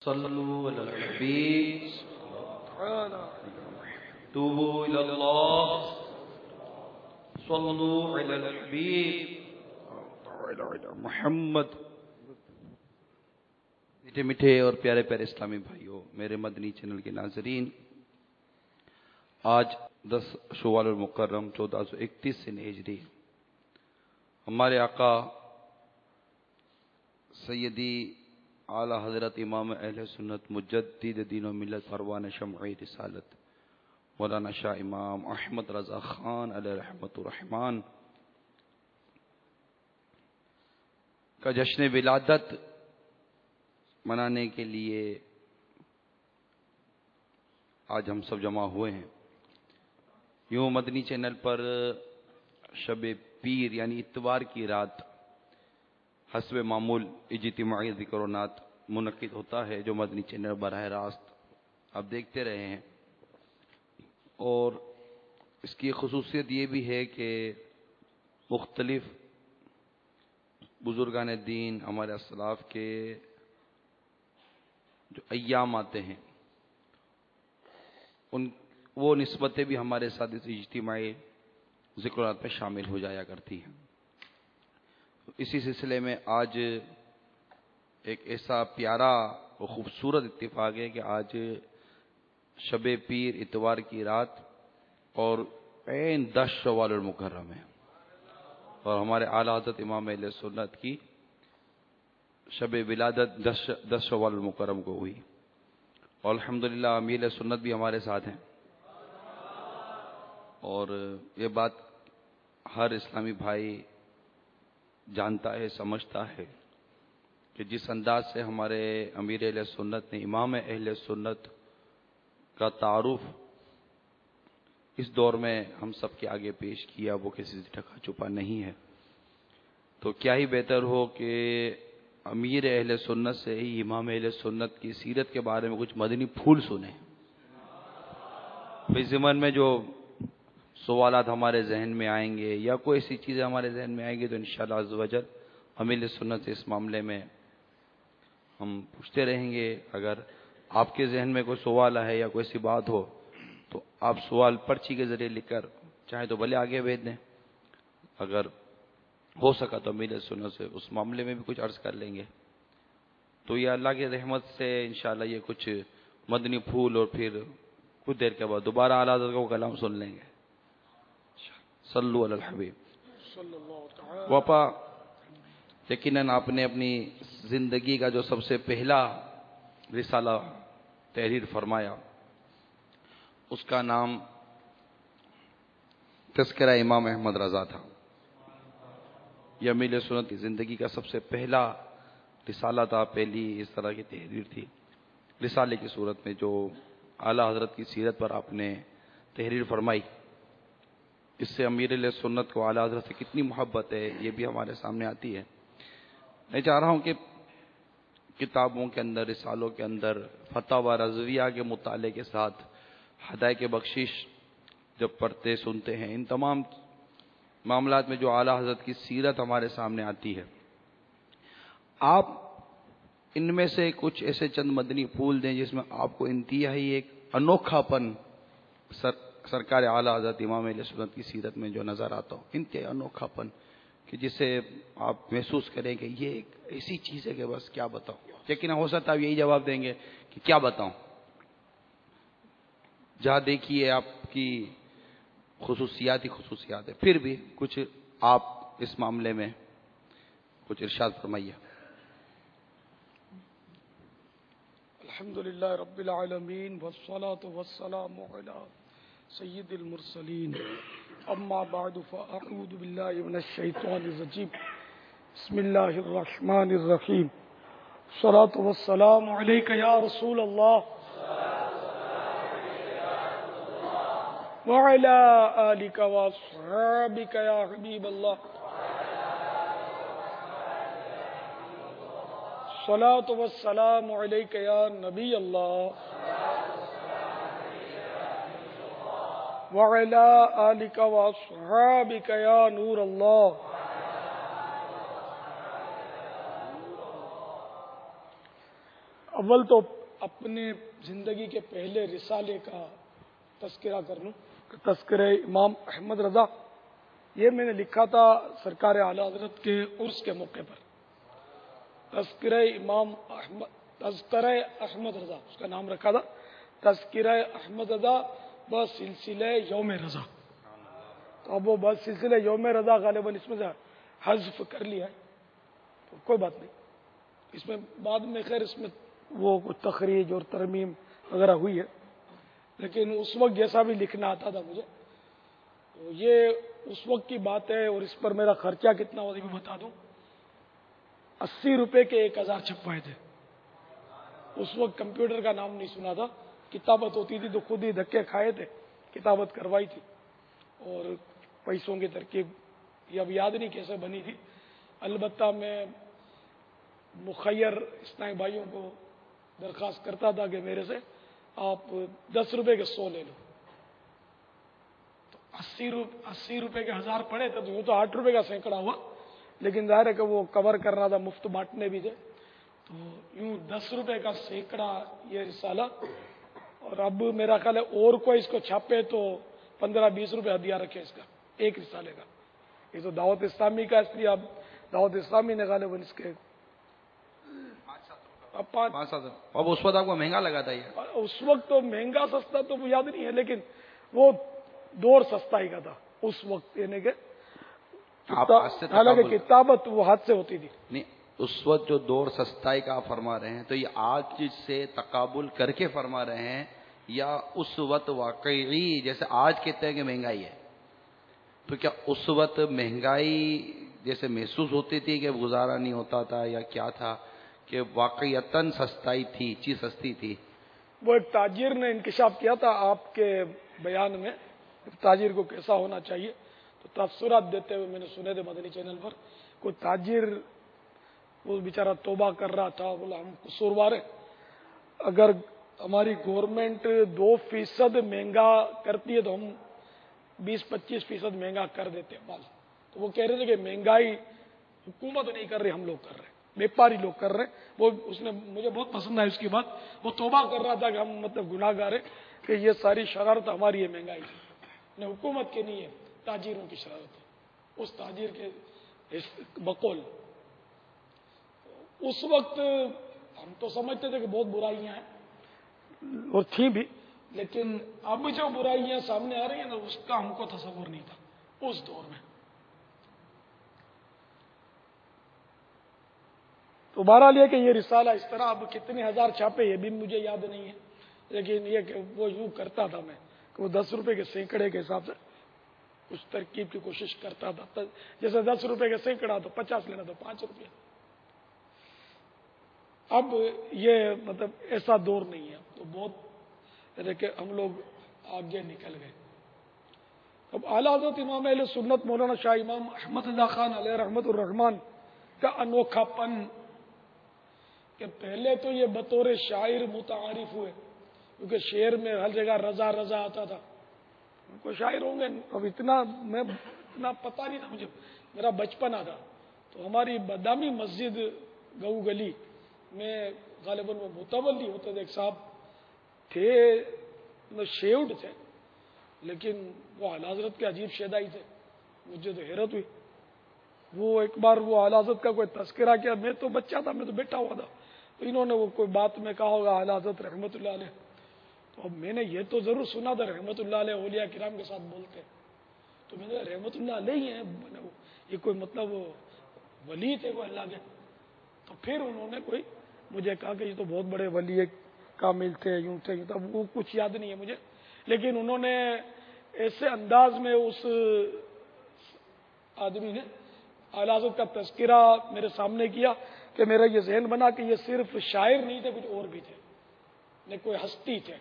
صلوا على الحبيب توبوا إلى الله صلوا على الحبيب محمد۔ میٹھے میٹھے اور پیارے پیارے اسلامی بھائیوں، میرے مدنی چینل کے ناظرین، آج 10 شوال المکرم 1431 ہجری ہمارے آقا سیدی اعلی حضرت امام اہل سنت مجدد دین و ملت پروان شمع رسالت مولانا شاہ امام احمد رضا خان علیہ رحمت الرحمان کا جشن ولادت منانے کے لیے آج ہم سب جمع ہوئے ہیں۔ یوں مدنی چینل پر شب پیر یعنی اتوار کی رات حسب معمول اجتماعی ذکر و نعت منعقد ہوتا ہے، جو مدنی چینل براہ راست آپ دیکھتے رہے ہیں، اور اس کی خصوصیت یہ بھی ہے کہ مختلف بزرگان دین ہمارے اسلاف کے جو ایام آتے ہیں وہ نسبتیں بھی ہمارے ساتھ اس اجتماعی ذکر و نعت میں شامل ہو جایا کرتی ہیں۔ اسی سلسلے میں آج ایک ایسا پیارا اور خوبصورت اتفاق ہے کہ آج شب پیر اتوار کی رات اور عین 10 شوال المکرم ہے، اور ہمارے اعلیٰ حضرت امام اہل سنت کی شب ولادت 10 شوال المکرم کو ہوئی، اور الحمدللہ امیر سنت بھی ہمارے ساتھ ہیں، اور یہ بات ہر اسلامی بھائی جانتا ہے، سمجھتا ہے کہ جس انداز سے ہمارے امیر اہل سنت نے امام اہل سنت کا تعارف اس دور میں ہم سب کے آگے پیش کیا، وہ کسی سے ڈھکا چھپا نہیں ہے، تو کیا ہی بہتر ہو کہ امیر اہل سنت سے ہی امام اہل سنت کی سیرت کے بارے میں کچھ مدنی پھول سنیں۔ اس ضمن میں جو سوالات ہمارے ذہن میں آئیں گے یا کوئی ایسی چیزیں ہمارے ذہن میں آئیں گی تو انشاءاللہ عز و جل امیر سنت سے اس معاملے میں ہم پوچھتے رہیں گے۔ اگر آپ کے ذہن میں کوئی سوال ہے یا کوئی ایسی بات ہو تو آپ سوال پرچی کے ذریعے لکھ کر چاہے تو بھلے آگے بھیج دیں، اگر ہو سکا تو امیر سنت سے اس معاملے میں بھی کچھ عرض کر لیں گے، تو یہ اللہ کی رحمت سے انشاءاللہ یہ کچھ مدنی پھول، اور پھر کچھ دیر کے بعد دوبارہ اعلیٰ حضرت کو کلام سن لیں گے۔ صلو علی الحبیب۔ وپا یقیناً آپ نے اپنی زندگی کا جو سب سے پہلا رسالہ تحریر فرمایا اس کا نام تذکرہ امام احمد رضا تھا۔ یہ امیر سنت کی زندگی کا سب سے پہلا رسالہ تھا، پہلی اس طرح کی تحریر تھی رسالے کی صورت میں، جو اعلیٰ حضرت کی سیرت پر آپ نے تحریر فرمائی۔ اس سے امیر سنت کو اعلیٰ حضرت سے کتنی محبت ہے یہ بھی ہمارے سامنے آتی ہے۔ میں چاہ رہا ہوں کہ کتابوں کے اندر، رسالوں کے اندر فتاوی رضویہ کے مطالعے کے ساتھ ہدایت بخشش جب پڑھتے سنتے ہیں، ان تمام معاملات میں جو اعلیٰ حضرت کی سیرت ہمارے سامنے آتی ہے، آپ ان میں سے کچھ ایسے چند مدنی پھول دیں جس میں آپ کو انتہائی ایک انوکھا پن سرکار اعلیٰ حضرت امام اہل سنت کی سیرت میں جو نظر آتا ہو، انتہائی انوکھا پن کہ جسے آپ محسوس کریں کہ یہ ایک ایسی چیز ہے کہ بس کیا بتاؤں، لیکن ہو سکتا ہے آپ یہی جواب دیں گے کہ کیا بتاؤں۔ جہاں دیکھیے آپ کی خصوصیات ہی خصوصیات ہے، پھر بھی کچھ آپ اس معاملے میں کچھ ارشاد فرمائیے۔ الحمدللہ رب العالمین والصلاة والسلام علی سید المرسلین، اما بعد فاعوذ باللہ من الشیطان الرجیم، بسم اللہ الرحمن الرحیم، الصلاة والسلام علیک یا رسول اللہ وعلی آلک واصحابک یا حبیب اللہ، الصلاة والسلام علیک یا نبی اللہ وعلی آلک واصحابک یا نور اللہ۔ اول تو اپنے زندگی کے پہلے رسالے کا تذکرہ کر لوں، تذکرہ امام احمد رضا. یہ میں نے لکھا تھا سرکار اعلی حضرت کے عرس کے موقع پر. تذکرہ امام احمد، تذکرہ احمد رضا اس کا نام رکھا تھا. تذکرہ احمد رضا بسلسلہ یوم رضا. تو اب وہ بسلسلہ یوم رضا غالباً اس میں سے حذف کر لیا ہے، تو کوئی بات نہیں. اس میں بعد میں خیر اس میں وہ کچھ تخریج اور ترمیم وغیرہ ہوئی ہے، لیکن اس وقت جیسا بھی لکھنا آتا تھا مجھے، تو یہ اس وقت کی بات ہے. اور اس پر میرا خرچہ کتنا ہوا بھی بتا دوں. 80 روپے کے 1000 چھپوائے تھے. اس وقت کمپیوٹر کا نام نہیں سنا تھا، کتابت ہوتی تھی تو خود ہی دھکے کھائے تھے، کتابت کروائی تھی. اور پیسوں کی ترکیب یہ اب یاد نہیں کیسے بنی تھی. البتہ میں مخیر اسلامی بھائیوں کو درخواست کرتا تھا کہ میرے سے آپ 10 روپے کے 100 لے لو. تو 80 روپے کے 1000 پڑے تھے، تو یوں تو 8 روپے کا سینکڑا ہوا، لیکن ظاہر ہے کہ وہ کور کرنا تھا، مفت بانٹنے بھی تھے، تو یوں 10 روپے کا سینکڑا یہ رسالہ. اور اب میرا خیال ہے اور کوئی اس کو چھاپے تو 15-20 روپے ہدیہ رکھے اس کا، ایک رسالے کا. یہ تو دعوت اسلامی کا، اس لیے اب دعوت اسلامی نے غالباً اس کے اب اس وقت آپ کو مہنگا لگا تھا یہ؟ اس وقت تو مہنگا سستا تو یاد نہیں ہے، لیکن وہ دور سستا ہی کا تھا اس وقت. یعنی کہ حالانکہ کتابت وہ ہاتھ سے ہوتی تھی. نہیں، اس وقت جو دور سستائی کا آپ فرما رہے ہیں تو یہ آج سے تقابل کر کے فرما رہے ہیں، یا اس وقت واقعی جیسے آج کہتے ہیں کہ مہنگائی ہے، تو کیا اس وقت مہنگائی جیسے محسوس ہوتی تھی کہ گزارا نہیں ہوتا تھا، یا کیا تھا کہ واقعیتاً سستائی تھی، چیز سستی تھی؟ وہ ایک تاجر نے انکشاف کیا تھا آپ کے بیان میں، تاجر کو کیسا ہونا چاہیے، تو تاثرات دیتے ہوئے میں نے سنے تھے مدنی چینل پر. کوئی تاجر وہ بیچارہ توبہ کر رہا تھا، بولا ہم قصوروار ہیں، اگر ہماری گورنمنٹ 2% مہنگا کرتی ہے تو ہم 20-25% مہنگا کر دیتے ہیں مال. تو وہ کہہ رہے تھے کہ مہنگائی حکومت نہیں کر رہی، ہم لوگ کر رہے ہیں، بیپاری لوگ کر رہے ہیں. وہ اس نے مجھے بہت پسند آئی اس کی بات. وہ توبہ کر رہا تھا کہ ہم مطلب گناہ گار ہیں، کہ یہ ساری شرارت ہماری ہے مہنگائی کی، حکومت کی نہیں ہے، تاجروں کی شرارت ہے. اس تاجر کے بقول اس وقت ہم تو سمجھتے تھے کہ بہت برائیاں ہیں، اور تھیں بھی، لیکن اب جو برائیاں سامنے آ رہی ہیں نا، اس کا ہم کو تصور نہیں تھا اس دور میں. تو بہرحال یہ کہ یہ رسالہ اس طرح اب کتنے ہزار چھاپے یہ بھی مجھے یاد نہیں ہے، لیکن یہ کہ وہ یوں کرتا تھا میں کہ وہ 10 روپے کے سینکڑے کے حساب سے کچھ ترکیب کی کوشش کرتا تھا. جیسے 10 روپے کا سینکڑا تو 50 لینا تو 5 روپے. اب یہ مطلب ایسا دور نہیں ہے، تو بہت یعنی کہ ہم لوگ آگے نکل گئے. اب اعلیٰ حضرت امام اہل سنت مولانا شاہ امام احمد رضا خان علیہ رحمت الرحمان کا انوکھا پن کہ پہلے تو یہ بطور شاعر متعارف ہوئے، کیونکہ شعر میں ہر جگہ رضا رضا آتا تھا. ان کو شاعر ہوں گے، اب اتنا پتہ نہیں تھا مجھے، میرا بچپنا تھا. تو ہماری بادامی مسجد گو گلی میں غالباً وہ متولی ہوتے تھے، ایک صاحب تھے، شیوڈ تھے، لیکن وہ اعلیٰ حضرت کے عجیب شیدائی تھے. مجھے تو حیرت ہوئی. وہ ایک بار وہ اعلیٰ حضرت کا کوئی تذکرہ کیا، میں تو بچہ تھا، میں تو بیٹھا ہوا تھا، تو انہوں نے وہ کوئی بات میں کہا ہوگا اعلیٰ حضرت رحمت اللہ علیہ. تو اب میں نے یہ تو ضرور سنا تھا رحمت اللہ علیہ اولیاء کرام کے ساتھ بولتے، تو میں نے رحمت اللہ علیہ ہی ہیں، یہ کوئی مطلب ولی تھے کوئی اللہ کے. تو پھر انہوں نے کوئی مجھے کہا کہ یہ تو بہت بڑے ولی کامل تھے، یوں تھے، یوں تھا. وہ کچھ یاد نہیں ہے مجھے، لیکن انہوں نے ایسے انداز میں اس آدمی نے اعلیٰ حضرت کا تذکرہ میرے سامنے کیا کہ میرا یہ ذہن بنا کہ یہ صرف شاعر نہیں تھے، کچھ اور بھی تھے، کوئی ہستی تھے.